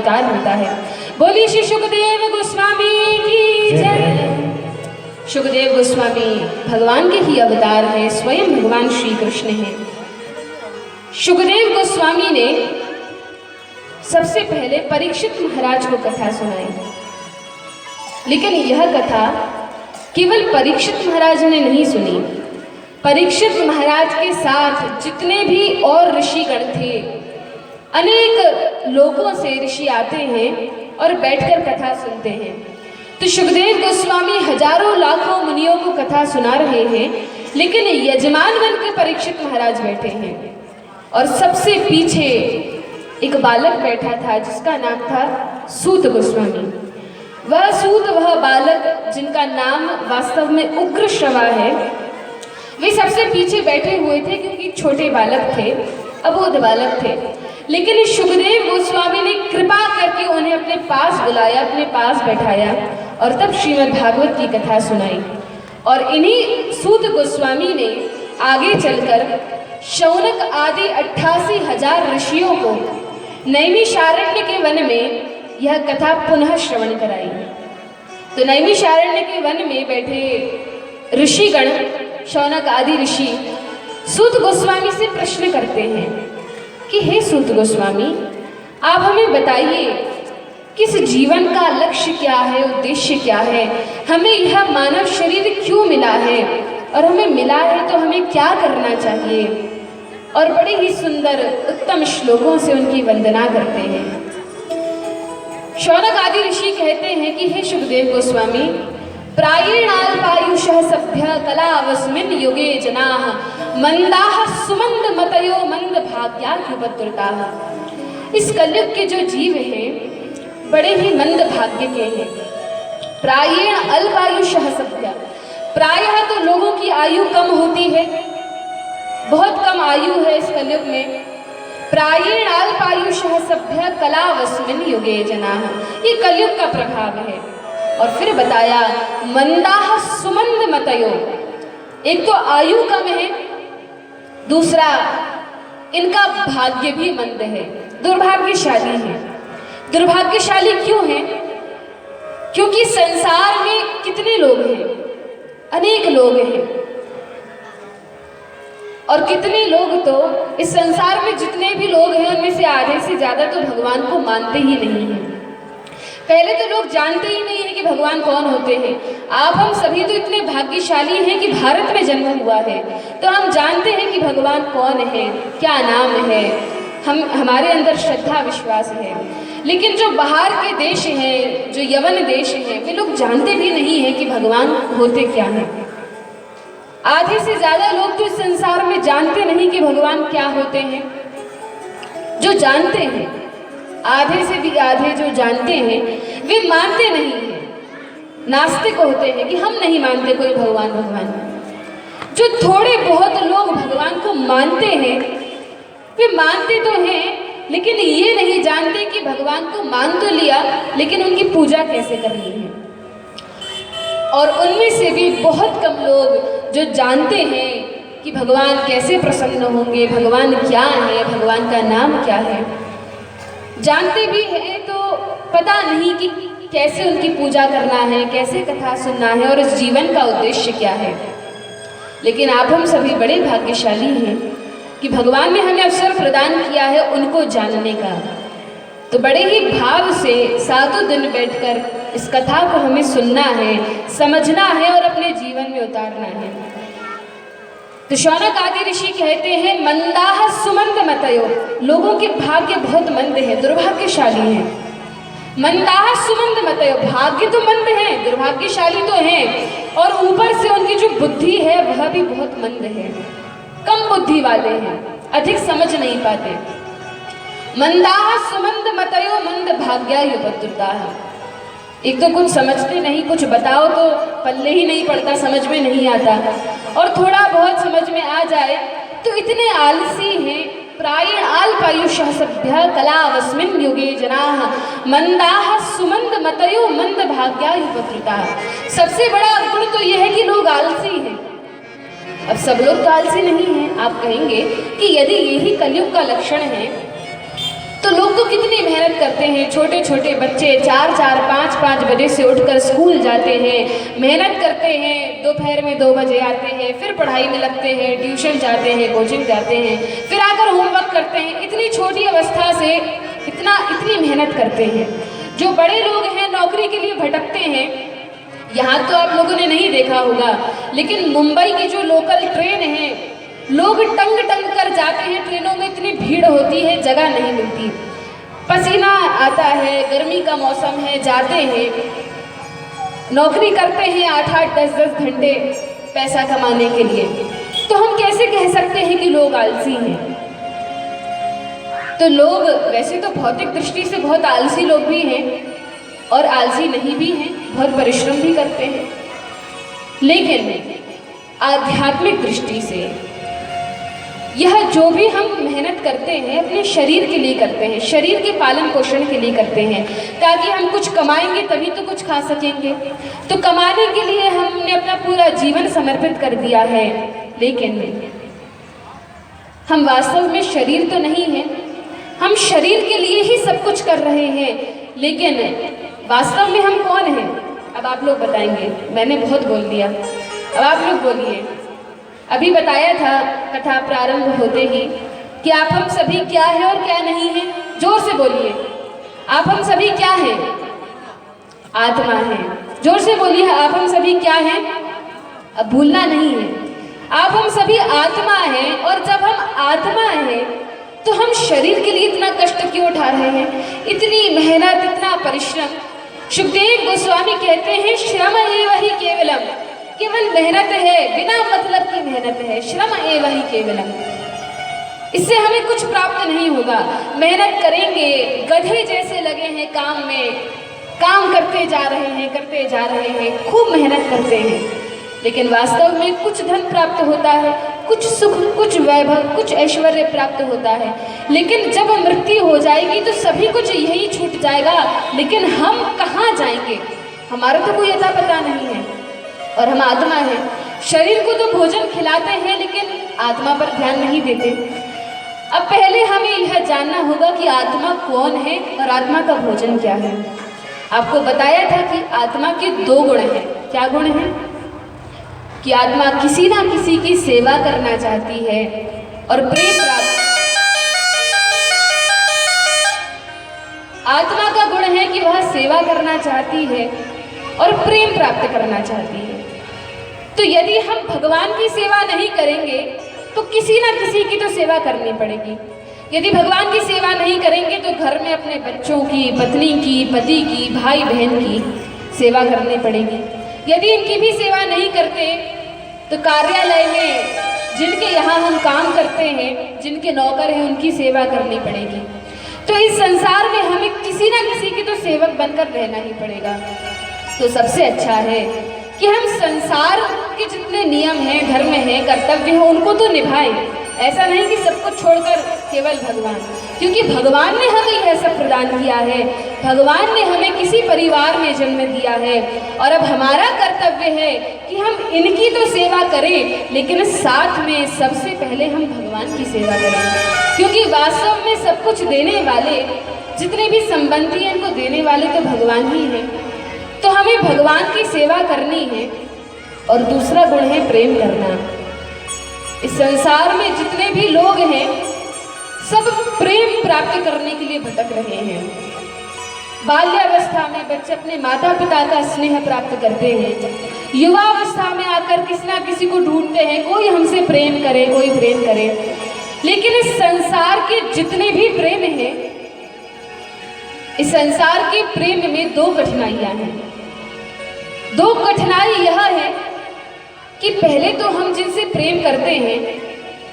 अवतार होता है। बोलिए श्री सुखदेव गोस्वामी की जय। सुखदेव गोस्वामी भगवान के ही अवतार हैं, स्वयं भगवान श्री कृष्ण हैं। सुखदेव गोस्वामी ने सबसे पहले परीक्षित महाराज को कथा सुनाई, लेकिन यह कथा केवल परीक्षित महाराज ने नहीं सुनी। परीक्षित महाराज के साथ जितने भी और ऋषिगण थे, अनेक लोगों से ऋषि आते हैं और बैठकर कथा सुनते हैं। तो सुखदेव गोस्वामी हजारों लाखों मुनियों को कथा सुना रहे हैं, लेकिन यजमान बनकर परीक्षित महाराज बैठे हैं। और सबसे पीछे एक बालक बैठा था जिसका नाम था सूत गोस्वामी। वह बालक जिनका नाम वास्तव में उग्र श्रवा है, वे सबसे पीछे बैठे हुए थे क्योंकि छोटे बालक थे, अबोध बालक थे। लेकिन सुखदेव गोस्वामी ने कृपा करके उन्हें अपने पास बुलाया, अपने पास बैठाया और तब श्रीमद् भागवत की कथा सुनाई। और इन्हीं सूत गोस्वामी ने आगे चलकर शौनक आदि 88,000 ऋषियों को नैमिषारण्य के वन में यह कथा पुनः श्रवण कराई। तो नैमिषारण्य के वन में बैठे ऋषिगण, शौनक आदि ऋषि सूत गोस्वामी से प्रश्न करते हैं कि हे सूत गोस्वामी, आप हमें बताइए किस जीवन का लक्ष्य क्या है, उद्देश्य क्या है, हमें यह मानव शरीर क्यों मिला है और हमें मिला है तो हमें क्या करना चाहिए। और बड़े ही सुंदर उत्तम श्लोकों से उनकी वंदना करते हैं। शौनक आदि ऋषि कहते हैं कि हे सुखदेव गोस्वामी, प्रायेणाल्पायुषः सभ्य कलावस्मिन् युगे जनाः मंदाः सुमंद मतयो मंद भाग्याह्युपद्रुताः। इस कलयुग के जो जीव हैं बड़े ही मंद भाग्य के हैं। प्रायेण अल्पायुषः सभ्य, प्रायः तो लोगों की आयु कम होती है, बहुत कम आयु है इस कलयुग में। प्रायेण अल्पायुषः सभ्य कलावस्मिन् युगे जनाः, ये कलयुग का प्रभाव है। और फिर बताया मंदाः सुमंद मतयो, एक तो आयु कम है, दूसरा इनका भाग्य भी मंद है, दुर्भाग्यशाली है। दुर्भाग्यशाली क्यों है? क्योंकि संसार में कितने लोग हैं, अनेक लोग हैं, और कितने लोग तो इस संसार में जितने भी लोग हैं उनमें से आधे से ज्यादा तो भगवान को मानते ही नहीं हैं। पहले तो लोग जानते ही नहीं है कि भगवान कौन होते हैं। आप हम सभी तो इतने भाग्यशाली हैं कि भारत में जन्म हुआ है, तो हम जानते हैं कि भगवान कौन है, क्या नाम है, हमारे अंदर श्रद्धा विश्वास है। लेकिन जो बाहर के देश हैं, जो यवन देश हैं, वे लोग जानते भी नहीं है कि भगवान होते क्या हैं। आधे से ज्यादा लोग तो इस संसार में जानते नहीं कि भगवान क्या होते हैं। जो जानते हैं, आधे से भी आधे जो जानते हैं, वे मानते नहीं हैं, नास्तिक होते हैं कि हम नहीं मानते कोई भगवान। जो थोड़े बहुत लोग भगवान को मानते हैं, वे मानते तो हैं लेकिन ये नहीं जानते कि भगवान को मान तो लिया, लेकिन उनकी पूजा कैसे करनी है। और उनमें से भी बहुत कम लोग जो जानते हैं कि भगवान कैसे प्रसन्न होंगे, भगवान क्या है, भगवान का नाम क्या है। जानते भी हैं तो पता नहीं कि कैसे उनकी पूजा करना है, कैसे कथा सुनना है और इस जीवन का उद्देश्य क्या है। लेकिन आप हम सभी बड़े भाग्यशाली हैं कि भगवान ने हमें अवसर प्रदान किया है उनको जानने का। तो बड़े ही भाव से सातों दिन बैठकर इस कथा को हमें सुनना है, समझना है और अपने जीवन में उतारना है। तो शौनक आदि ऋषि कहते हैं मंदाः सुमंद मतयो, लोगों के भाग्य बहुत मंद है, दुर्भाग्यशाली है। मंदाः सुमंद मतयो, भाग्य तो मंद है, दुर्भाग्यशाली तो है, और ऊपर से उनकी जो बुद्धि है वह भी बहुत मंद है, कम बुद्धि वाले हैं, अधिक समझ नहीं पाते। मंदाः सुमंद मतयो मंद भाग्याह्युपद्रुताः, एक तो कुछ समझते नहीं, कुछ बताओ तो पल्ले ही नहीं पड़ता, समझ में नहीं आता, और थोड़ा बहुत समझ में आ जाए तो इतने आलसी हैं। प्रायेण अल्पायुषः सभ्य कलावस्मिन् युगे जनाः मंदाः सुमंद मतयो मंद भाग्याह्युपद्रुताः। सबसे बड़ा गुण तो यह है कि लोग आलसी हैं। अब सब लोग तो आलसी नहीं हैं। आप कहेंगे कि यदि यही कलयुग का लक्षण है तो तो लोग तो कितनी मेहनत करते हैं, छोटे छोटे बच्चे 4-4, 5-5 बजे से उठकर स्कूल जाते हैं, मेहनत करते हैं, दोपहर में 2 बजे आते हैं, फिर पढ़ाई में लगते हैं, ट्यूशन जाते हैं, कोचिंग जाते हैं, फिर आकर होमवर्क करते हैं। इतनी छोटी अवस्था से इतनी मेहनत करते हैं। जो बड़े लोग हैं नौकरी के लिए भटकते हैं, यहाँ तो आप लोगों ने नहीं देखा होगा, लेकिन मुंबई की जो लोकल ट्रेन है, लोग टंग टंग कर जाते हैं ट्रेनों में, इतनी भीड़ होती है, जगह नहीं मिलती, पसीना आता है, गर्मी का मौसम है, जाते हैं, नौकरी करते हैं 8-8, 10-10 घंटे पैसा कमाने के लिए। तो हम कैसे कह सकते हैं कि लोग आलसी हैं? तो लोग वैसे तो भौतिक दृष्टि से बहुत आलसी लोग भी हैं और आलसी नहीं भी हैं, बहुत परिश्रम भी करते हैं, लेकिन आध्यात्मिक दृष्टि से यह जो भी हम मेहनत करते हैं अपने शरीर के लिए करते हैं, शरीर के पालन पोषण के लिए करते हैं, ताकि हम कुछ कमाएंगे तभी तो कुछ खा सकेंगे। तो कमाने के लिए हमने अपना पूरा जीवन समर्पित कर दिया है, लेकिन हम वास्तव में शरीर तो नहीं है, हम शरीर के लिए ही सब कुछ कर रहे हैं, लेकिन वास्तव में हम कौन हैं? अब आप लोग बताएंगे, मैंने बहुत बोल दिया, अब आप लोग बोलिए। अभी बताया था कथा प्रारंभ होते ही कि आप हम सभी क्या है और क्या नहीं है। जोर से बोलिए, आप हम सभी क्या हैं? आत्मा है। जोर से बोलिए, आप हम सभी क्या हैं? अब भूलना नहीं है, आप हम सभी आत्मा हैं। और जब हम आत्मा हैं तो हम शरीर के लिए इतना कष्ट क्यों उठा रहे हैं, इतनी मेहनत, इतना परिश्रम? सुखदेव गोस्वामी कहते हैं, श्रम एव हि केवलम, केवल मेहनत है, बिना मतलब की मेहनत है, श्रम एव हि केवलम। इससे हमें कुछ प्राप्त नहीं होगा। मेहनत करेंगे, गधे जैसे लगे हैं काम में, काम करते जा रहे हैं, खूब मेहनत करते हैं, लेकिन वास्तव में कुछ धन प्राप्त होता है, कुछ सुख, कुछ वैभव, कुछ ऐश्वर्य प्राप्त होता है, लेकिन जब मृत्यु हो जाएगी तो सभी कुछ यही छूट जाएगा, लेकिन हम कहाँ जाएंगे? हमारा तो कोई अता पता नहीं है। और हम आत्मा हैं, शरीर को तो भोजन खिलाते हैं, लेकिन आत्मा पर ध्यान नहीं देते। अब पहले हमें यह जानना होगा कि आत्मा कौन है और आत्मा का भोजन क्या है। आपको बताया था कि आत्मा के 2 गुण हैं। क्या गुण हैं? कि आत्मा किसी ना किसी की सेवा करना चाहती है और प्रेम प्राप्त। आत्मा का गुण है कि वह सेवा करना चाहती है और प्रेम प्राप्त करना चाहती है। तो यदि हम भगवान की सेवा नहीं करेंगे तो किसी ना किसी की तो सेवा करनी पड़ेगी। यदि भगवान की सेवा नहीं करेंगे तो घर में अपने बच्चों की, पत्नी की, पति की, भाई बहन की सेवा करनी पड़ेगी। यदि इनकी भी सेवा नहीं करते तो कार्यालय में जिनके यहाँ हम काम करते हैं, जिनके नौकर हैं, उनकी सेवा करनी पड़ेगी। तो इस संसार में हमें किसी ना किसी की तो सेवक बनकर रहना ही पड़ेगा। तो सबसे अच्छा है कि हम संसार के जितने नियम हैं, धर्म हैं, कर्तव्य हैं, उनको तो निभाएं। ऐसा नहीं कि सबको छोड़कर केवल भगवान, क्योंकि भगवान ने हमें यह सब प्रदान किया है, भगवान ने हमें किसी परिवार में जन्म दिया है, और अब हमारा कर्तव्य है कि हम इनकी तो सेवा करें, लेकिन साथ में सबसे पहले हम भगवान की सेवा करें, क्योंकि वास्तव में सब कुछ देने वाले, जितने भी संबंधी हैं, इनको देने वाले तो भगवान ही हैं। तो हमें भगवान की सेवा करनी है। और दूसरा गुण है प्रेम करना। इस संसार में जितने भी लोग हैं, सब प्रेम प्राप्त करने के लिए भटक रहे हैं। बाल्यावस्था में बच्चे अपने माता पिता का स्नेह प्राप्त करते हैं, युवावस्था में आकर किसी ना किसी को ढूंढते हैं, कोई हमसे प्रेम करे, कोई प्रेम करे। लेकिन इस संसार के जितने भी प्रेम हैं, इस संसार के प्रेम में 2 कठिनाइयां हैं। 2 कठिनाई यह है कि पहले तो हम जिनसे प्रेम करते हैं,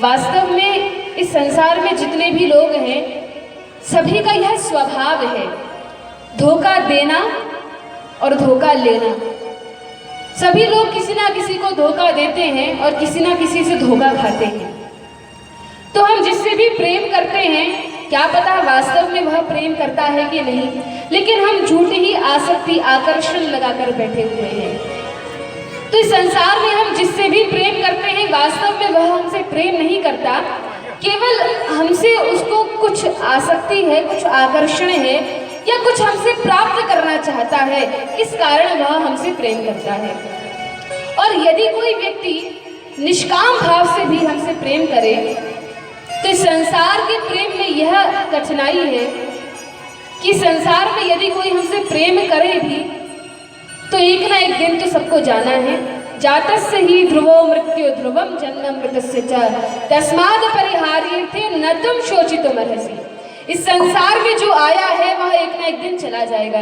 वास्तव में इस संसार में जितने भी लोग हैं, सभी का यह स्वभाव है धोखा देना और धोखा लेना। सभी लोग किसी ना किसी को धोखा देते हैं और किसी ना किसी से धोखा खाते हैं। तो हम जिससे भी प्रेम करते हैं, क्या पता वास्तव में वह प्रेम करता है कि नहीं, लेकिन हम झूठी ही आसक्ति, आकर्षण लगाकर बैठे हुए हैं। तो इस संसार में हम जिससे भी प्रेम करते हैं, वास्तव में वह हमसे प्रेम नहीं करता, केवल हमसे उसको कुछ आसक्ति है, कुछ आकर्षण है, या कुछ हमसे प्राप्त करना चाहता है, इस कारण वह हमसे प्रेम करता है। और यदि कोई व्यक्ति निष्काम भाव से भी हमसे प्रेम करे, तो इस संसार के प्रेम में यह कठिनाई है कि संसार में यदि कोई हमसे प्रेम करे भी, तो एक ना एक दिन तो सबको जाना है। जातस्य ही ध्रुवो मृत्यु ध्रुवम जन्म मृतस्य च तस्माद् परिहार्येथे न तुम शोचितुमर्हसि। इस संसार में जो आया है वह एक ना एक दिन चला जाएगा।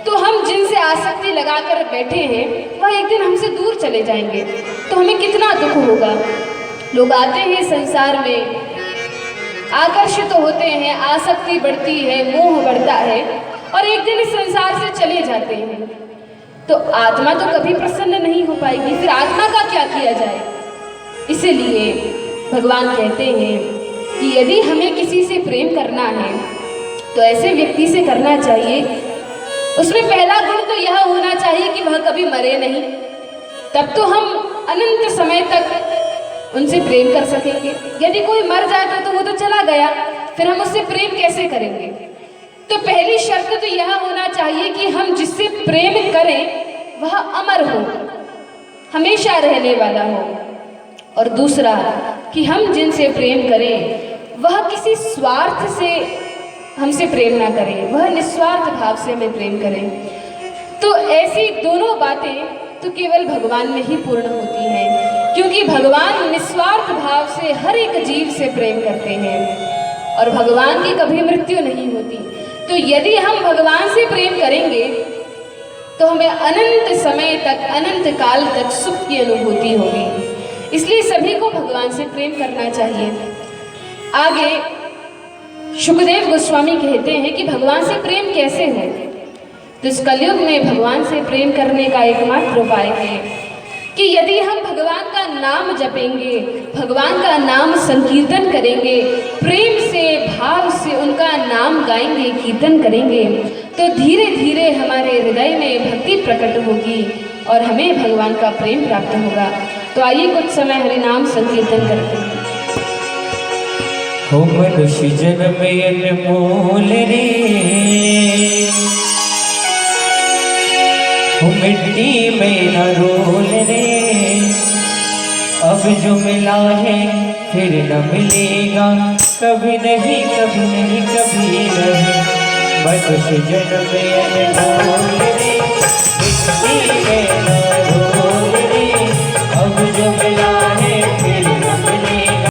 तो हम जिनसे आसक्ति लगाकर बैठे हैं वह एक दिन हमसे दूर चले जाएंगे, तो हमें कितना दुख होगा। लोग आते हैं संसार में, आकर्षित होते हैं, आसक्ति बढ़ती है, मोह बढ़ता है, और एक दिन इस संसार से चले जाते हैं। तो आत्मा तो कभी प्रसन्न नहीं हो पाएगी, फिर आत्मा का क्या किया जाए। इसीलिए भगवान कहते हैं कि यदि हमें किसी से प्रेम करना है तो ऐसे व्यक्ति से करना चाहिए, उसमें पहला गुण तो यह होना चाहिए कि वह कभी मरे नहीं, तब तो हम अनंत समय तक उनसे प्रेम कर सकेंगे। यदि कोई मर जाता तो वो तो चला गया, फिर हम उससे प्रेम कैसे करेंगे। तो पहली शर्त तो यह होना चाहिए कि हम जिससे प्रेम करें वह अमर हो, हमेशा रहने वाला हो। और दूसरा कि हम जिनसे प्रेम करें वह किसी स्वार्थ से हमसे प्रेम ना करें, वह निस्वार्थ भाव से हमें प्रेम करें। तो ऐसी दोनों बातें तो केवल भगवान में ही पूर्ण होती हैं, क्योंकि भगवान निस्वार्थ भाव से हर एक जीव से प्रेम करते हैं और भगवान की कभी मृत्यु नहीं होती। तो यदि हम भगवान से प्रेम करेंगे तो हमें अनंत समय तक, अनंत काल तक सुख की अनुभूति होगी। इसलिए सभी को भगवान से प्रेम करना चाहिए। आगे शुकदेव गोस्वामी कहते हैं कि भगवान से प्रेम कैसे हो। तो इस कलयुग में भगवान से प्रेम करने का एकमात्र उपाय है कि यदि हम भगवान का नाम जपेंगे, भगवान का नाम संकीर्तन करेंगे, प्रेम से, भाव से उनका नाम गाएंगे, कीर्तन करेंगे, तो धीरे धीरे हमारे हृदय में भक्ति प्रकट होगी और हमें भगवान का प्रेम प्राप्त होगा। तो आइए कुछ समय हरिनाम संकीर्तन करते हैं। हो मनुष्य जन्म अनमोल रे, हो मिट्टी में न रोल रे, अब जो मिला है फिर न मिलेगा, कभी नहीं, कभी नहीं, कभी नहीं। मनुष्य जन्म अनमोल रे, मिट्टी में न